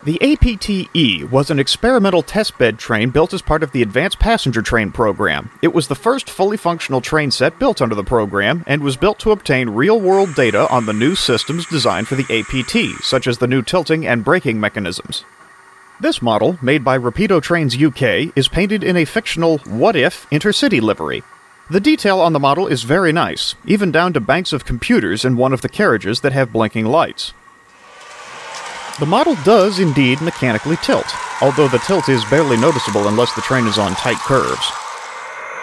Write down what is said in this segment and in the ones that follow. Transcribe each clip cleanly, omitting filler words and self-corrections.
The APT-E was an experimental testbed train built as part of the Advanced Passenger Train program. It was the first fully functional train set built under the program, and was built to obtain real-world data on the new systems designed for the APT, such as the new tilting and braking mechanisms. This model, made by Rapido Trains UK, is painted in a fictional what-if intercity livery. The detail on the model is very nice, even down to banks of computers in one of the carriages that have blinking lights. The model does indeed mechanically tilt, although the tilt is barely noticeable unless the train is on tight curves.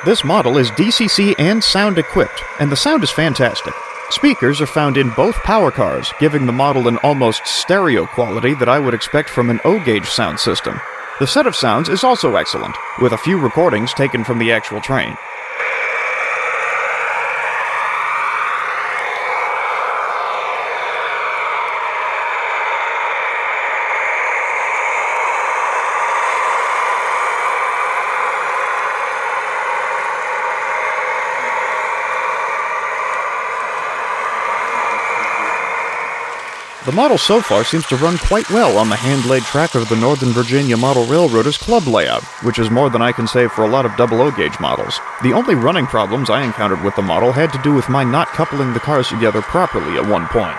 This model is DCC and sound equipped, and the sound is fantastic. Speakers are found in both power cars, giving the model an almost stereo quality that I would expect from an O-gauge sound system. The set of sounds is also excellent, with a few recordings taken from the actual train. The model so far seems to run quite well on the hand-laid track of the Northern Virginia Model Railroaders Club layout, which is more than I can say for a lot of double O-gauge models. The only running problems I encountered with the model had to do with my not coupling the cars together properly at one point.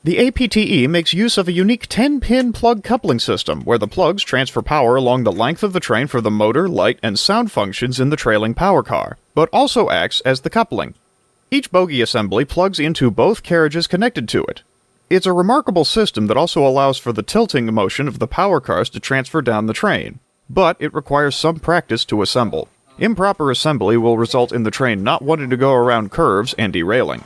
The APT-E makes use of a unique 10-pin plug coupling system, where the plugs transfer power along the length of the train for the motor, light, and sound functions in the trailing power car, but also acts as the coupling. Each bogie assembly plugs into both carriages connected to it. It's a remarkable system that also allows for the tilting motion of the power cars to transfer down the train, but it requires some practice to assemble. Improper assembly will result in the train not wanting to go around curves and derailing.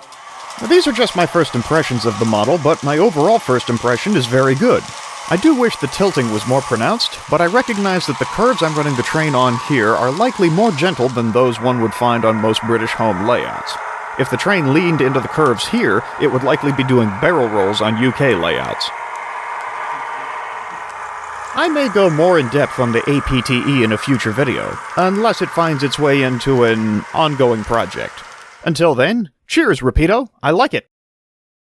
These are just my first impressions of the model, but my overall first impression is very good. I do wish the tilting was more pronounced, but I recognize that the curves I'm running the train on here are likely more gentle than those one would find on most British home layouts. If the train leaned into the curves here, it would likely be doing barrel rolls on UK layouts. I may go more in depth on the APT-E in a future video, unless it finds its way into an ongoing project. Until then, cheers, Rapido! I like it!